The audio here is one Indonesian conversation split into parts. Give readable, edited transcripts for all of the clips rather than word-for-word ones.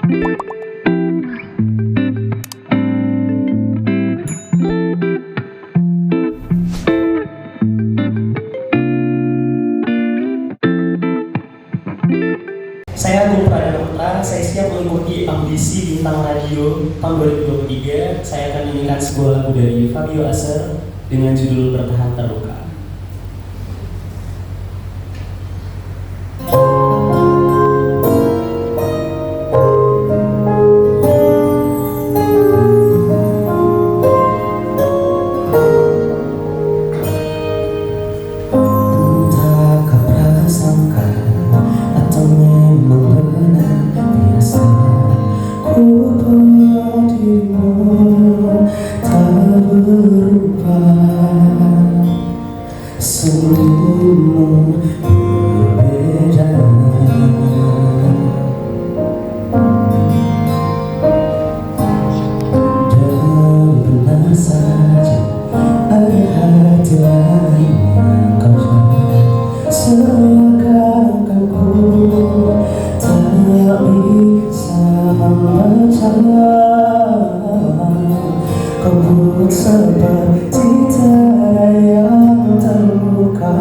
Saya Agung Pradana Putra, saya siap mengikuti audisi Bintang Radio tahun 2023. Saya akan menyanyikan sebuah lagu dari Fabio Aser dengan judul Bertahan Terluka. Semua berbeda dan benar saja ada hati lain yang kau jaga. Seakan ku tak bisa membaca. Kau buat seperti tiada yang terluka.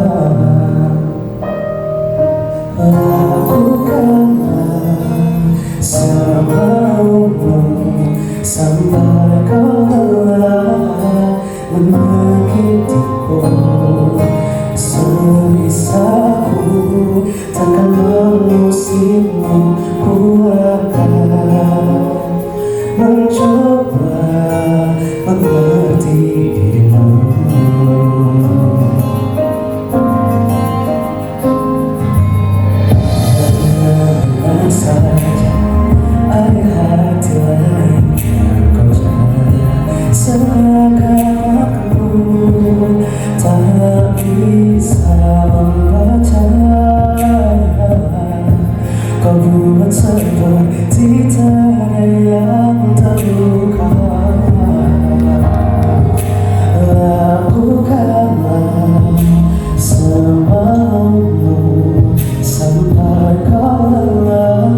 Lakukanlah semaumu sampai kau lelah menyakitiku. Sebisaku takkan mengusirmu, ku akan mencoba mengerti dirimu. Benar saja ada hati lain yang kau jaga. Seakan aku tak bisa membaca. Kau buat seperti tiada yang terluka. Lakukanlah semaumu sampai kau lelah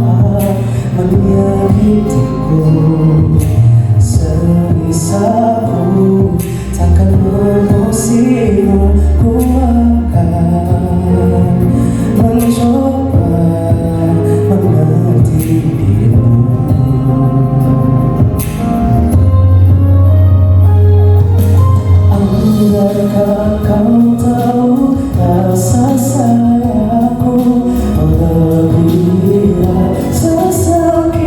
menyakitiku. Sebisaku takkan mengusirmu, ku akan mencoba mengerti dirimu. Andaikan kau tahu rasa sayangku lebih sesakit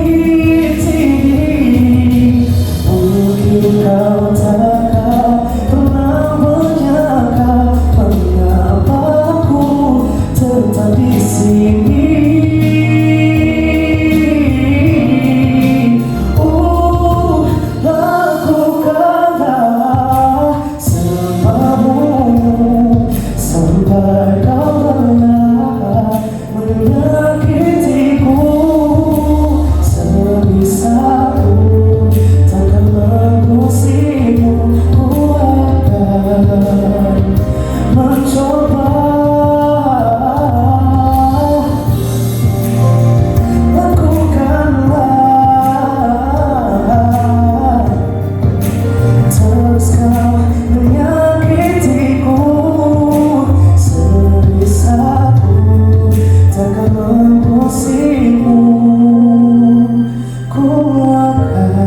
ini, mungkin kau takkan pernah menyangka mengapa aku tetap di sini. Lakukanlah semaumu sampai kau lelah menyakitiku. Sebisaku takkan mengusirmu, ku akan mencoba. Lakukanlah, terus kau menyakitiku. Sebisaku takkan mengusirmu, ku akan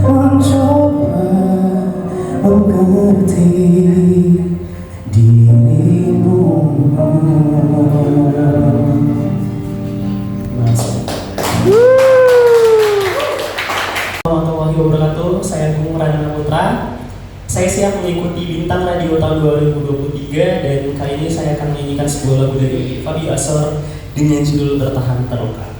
mencoba mengerti dirimu. Warahmatullahi wabarakatuh. Saya Agung Pradana Putra. Saya siap mengikuti Bintang Radio tahun 2023 dan kali ini saya akan menyanyikan sebuah lagu dari Fabio Aser dengan judul Bertahan Terluka.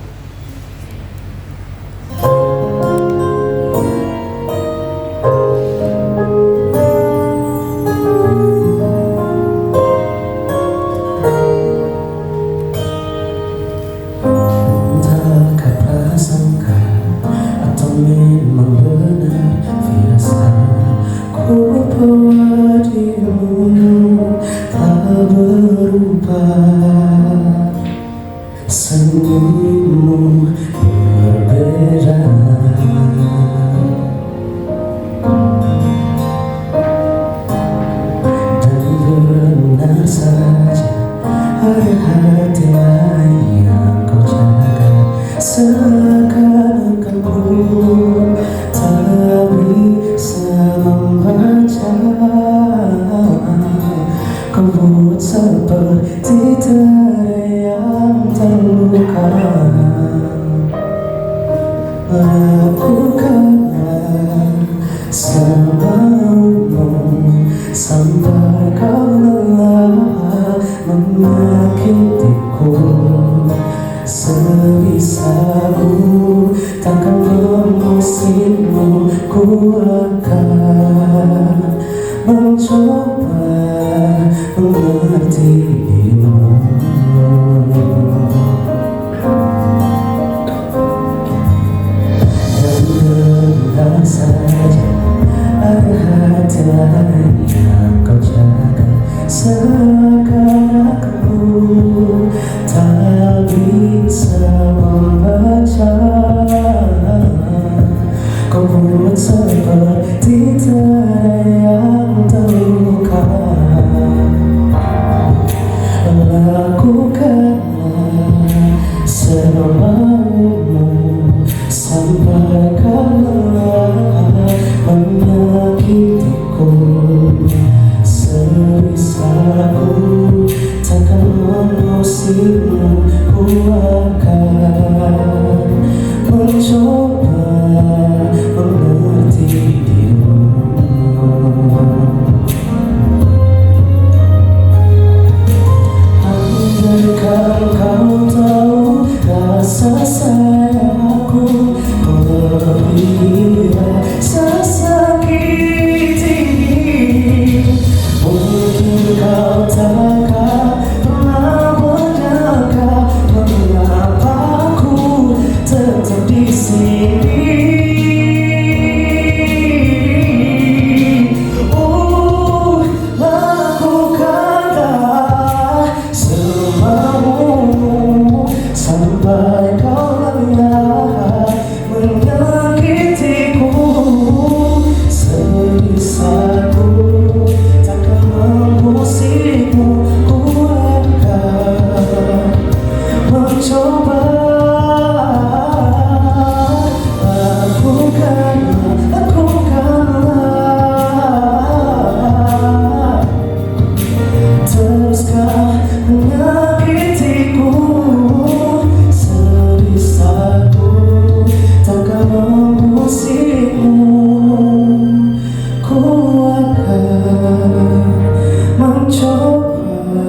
Entahkah prasangka atau memang benar firasatku bahwa dirimu tak berubah. Senyum buat seperti tiada yang terluka. Lakukanlah semaumu sampai kau lelah menyakitiku. Sebisaku takkan mengusirmu, ku akan mencoba mengerti dirimu. Dan benar saja ada hati lain yang kau jaga, seakan aku tak bisa membaca. Kau buat seperti tiada yang terluka. Lakukanlah semaumu sampai kau lelah menyakitiku. Sebisaku takkan mengusirmu, ku akan mencoba mengerti dirimu. Andaikan kau tahu rasa sayangku lebih rasa sakit ini, mungkin kau takkan pernah menyangka mengapa aku tetap di sini. Lakukanlah semaumu sampai kau lelah menyakitiku. Sebisaku takkan mengusirmu, ku akan mencoba. Lakukanlah, teruskan menyakitiku. Sebisaku takkan mengusirmu, ku akan mencoba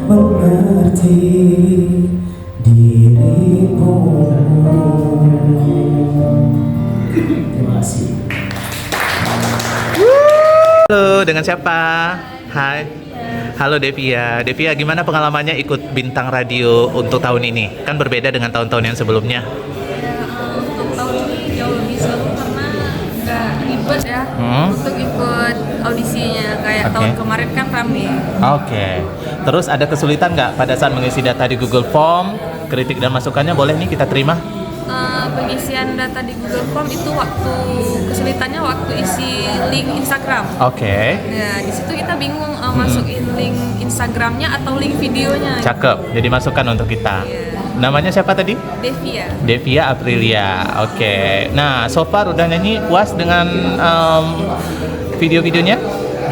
mengerti dirimu. Terima kasih. Halo, dengan siapa? Hai. Halo Devia. Devia, gimana pengalamannya ikut Bintang Radio untuk tahun ini? Kan berbeda dengan tahun-tahun yang sebelumnya. Untuk tahun ini jauh lebih seru karena nggak ribet ya untuk ikut audisinya kayak Oke. tahun kemarin kan rame. Oke. Terus ada kesulitan nggak pada saat mengisi data di Google Form? Kritik dan masukannya boleh nih kita terima? Pengisian data di Google Form itu kesulitannya waktu isi link Instagram. Oke. Ya, di situ kita bingung masukin link Instagramnya atau link videonya. Cakep. Jadi masukan untuk kita. Iya. Namanya siapa tadi? Devia. Devia Aprilia. Oke. Nah, so far udah nyanyi puas dengan video-videonya?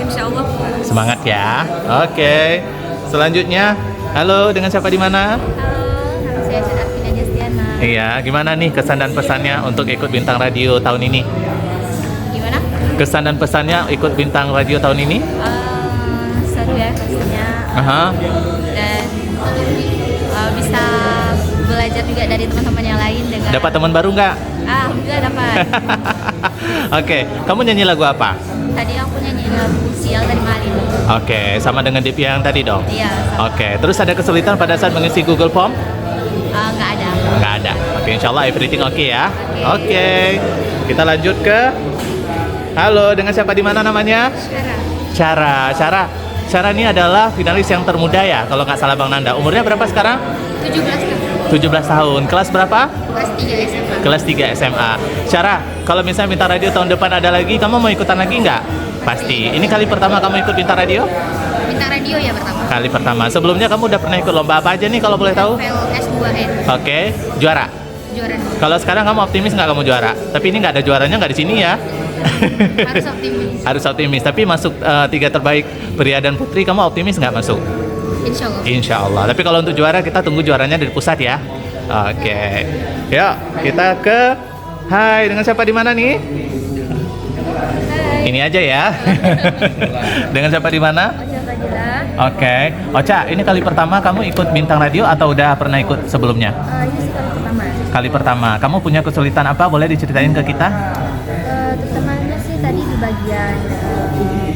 Insya Allah puas. Semangat ya. Oke. Selanjutnya, halo, dengan siapa di mana? Halo, saya Arvina Jastiana. Iya, gimana nih kesan dan pesannya untuk ikut Bintang Radio tahun ini? Gimana? Kesan dan pesannya ikut Bintang Radio tahun ini? Seru ya pastinya. Aha. Dan bisa belajar juga dari teman-teman yang lain dengan. Dapat teman baru nggak? Alhamdulillah dapat. Oke, kamu nyanyi lagu apa? Tadi aku nyanyi lagu Sial dari Malin. Oke, sama dengan Devia yang tadi dong? Iya. Sama. Oke, terus ada kesulitan pada saat mengisi Google Form? Nggak ada. Nggak ada. Oke, insya Allah everything oke ya. Oke. Oke, kita lanjut ke. Halo, dengan siapa di mana namanya? Syara ini adalah finalis yang termuda ya, kalau nggak salah Bang Nanda. Umurnya berapa sekarang? 17 tahun. Kelas berapa? Kelas 3 SMA. Kelas 3 SMA. Syara, kalau misalnya Bintang Radio tahun depan ada lagi, kamu mau ikutan lagi nggak? Pasti. Ini kali pertama kamu ikut Bintang Radio? Bintang Radio ya pertama. Kali pertama. Sebelumnya kamu udah pernah ikut lomba apa aja nih kalau boleh tahu? Novel S2N. Oke, juara. juara 2. Kalau sekarang kamu optimis nggak kamu juara? Tapi ini nggak ada juaranya, nggak di sini ya. Harus optimis. Harus optimis. Tapi masuk 3 terbaik pria dan putri, kamu optimis nggak masuk? Insya Allah. Insya Allah. Tapi kalau untuk juara kita tunggu juaranya dari pusat ya. Oke. Yuk kita ke. Hai, dengan siapa di mana nih? Hai. Ini aja ya. Dengan siapa di mana? Ocha Fadila. Oke. Ocha, ini kali pertama kamu ikut Bintang Radio atau udah pernah ikut sebelumnya? Ini sih kali pertama. Kali pertama. Kamu punya kesulitan apa? Boleh diceritain ke kita? Terutamanya sih tadi di bagian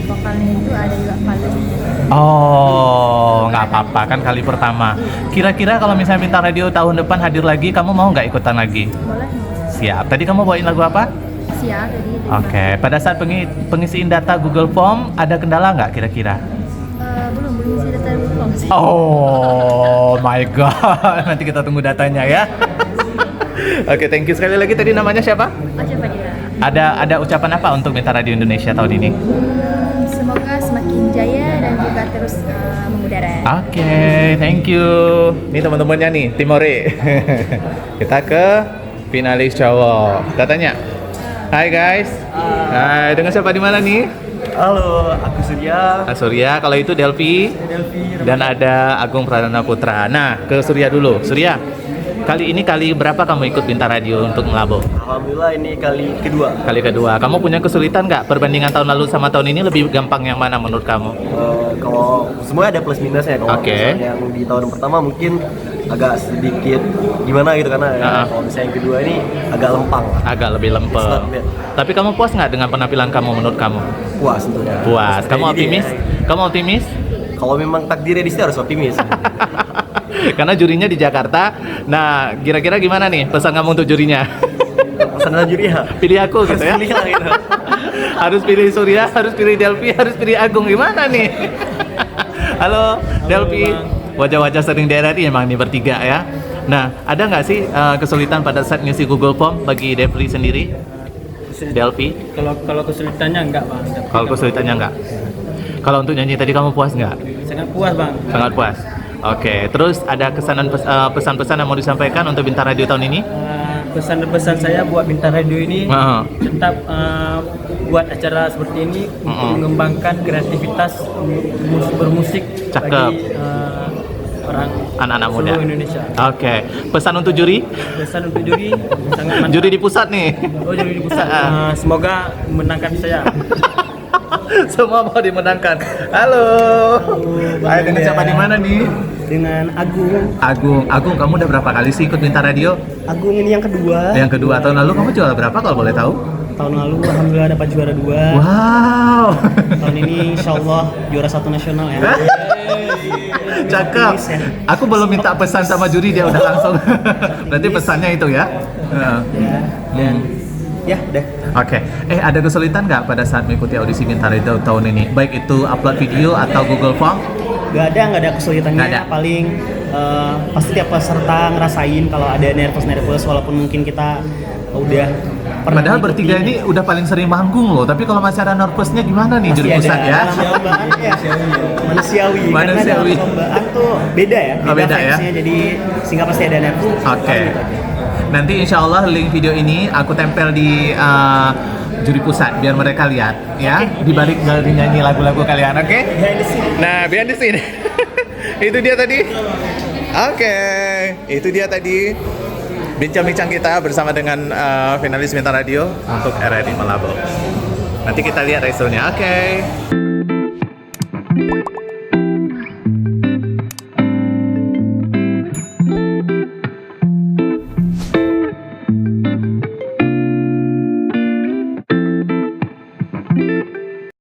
vokalnya itu ada juga false. Oh, nggak apa-apa kan kali pertama. Kira-kira kalau misalnya Bintang Radio tahun depan hadir lagi, kamu mau nggak ikutan lagi? Boleh. Siap. Tadi kamu bawain lagu apa? Siap tadi. Oke. Pada saat pengisiin data Google Form, ada kendala nggak kira-kira? Belum isi data belum sih. Oh my god. Nanti kita tunggu datanya ya. Oke, thank you sekali lagi. Tadi namanya siapa? Ocha Fadila. Ada ucapan apa untuk Bintang Radio Indonesia tahun ini? Semoga semakin jaya dan juga terus mengudara. Oke, thank you. Ini teman-temannya nih, Timore. Kita ke finalis cowok. Kita tanya. Hai guys. Hai, dengan siapa di mana nih? Halo, aku Surya. Surya, kalau itu Delvi. Dan ada Agung Pradana Putra. Nah, ke Surya dulu. Surya, kali ini kali berapa kamu ikut Bintang Radio untuk Melabo? Alhamdulillah ini kali kedua. Kali kedua. Kamu punya kesulitan nggak? Perbandingan tahun lalu sama tahun ini lebih gampang yang mana menurut kamu? Kalau semuanya ada plus minusnya. Kalau Oke. misalnya yang di tahun pertama mungkin agak sedikit gimana gitu karena kalau misalnya yang kedua ini agak lempang. Agak lebih lempeng. Sedap, ya. Tapi kamu puas nggak dengan penampilan kamu menurut kamu? Puas tentunya. Puas. Kamu Jadi, optimis? Kamu optimis? Kalau memang takdirnya di sini harus optimis. Karena jurinya di Jakarta. Nah, kira-kira gimana nih pesan kamu untuk jurinya? Pesan juri ya. Pilih aku gitu ya. Pilih lah gitu. Harus pilih Surya, harus pilih Delvi, harus pilih Agung. Gimana nih? Halo, Delvi. Wajah-wajah sering daerah ini emang nih bertiga ya. Nah, ada nggak sih kesulitan pada saat ngisi Google Form bagi Delvi sendiri? Delvi? Kalau kesulitannya enggak bang. Kalau kesulitannya nggak? Kalau untuk nyanyi tadi kamu puas nggak? Sangat puas bang. Sangat puas. Oke, terus ada pesan-pesan yang mau disampaikan untuk Bintang Radio tahun ini? Pesan-pesan saya buat Bintang Radio ini tetap buat acara seperti ini untuk mengembangkan kreativitas bermusik Cakep. bagi orang Anak-anak muda. seluruh Indonesia. Oke, pesan untuk juri? Pesan untuk juri sangat mantap. Juri di pusat nih. Oh juri di pusat. Semoga menangkan saya. Semua mau dimenangkan. Halo. Hai, dengan siapa di mana nih? Dengan Agung. Agung, kamu udah berapa kali sih ikut Bintang Radio? Agung ini yang kedua. Yang kedua. Tahun lalu kamu juara berapa kalau boleh tahu? Tahun lalu alhamdulillah dapat juara 2. Wow. Tahun ini insyaallah juara 1 nasional ya. Cakep. Aku belum minta pesan sama juri, dia udah langsung. Berarti pesannya itu ya? Ya, deh. Oke. Ada kesulitan nggak pada saat mengikuti audisi Bintang Radio tahun ini? Baik itu upload video atau Google Form? Nggak ada kesulitannya. Nggak ada. Paling pasti tiap peserta ngerasain kalau ada nervous walaupun mungkin kita udah pernah Padahal ngikutin. bertiga ini udah paling sering manggung loh. Tapi kalau masih ada nervousnya gimana nih Pasti juri ada pusat ya? dalam perlombaan ya. Manusiawi. Karena dalam Manusiawi. perlombaan tuh beda ya. Beda ya? vibes-nya, jadi sehingga pasti ada nervous. Oke. Nanti insya Allah link video ini aku tempel di juri pusat biar mereka lihat ya. Di balik dari nyanyi lagu-lagu kalian, oke? Nah, behind the scene. Itu dia tadi. Oke, itu dia tadi bincang-bincang kita bersama dengan finalis Bintang Radio untuk RRI Malabo. Nanti kita lihat hasilnya, oke?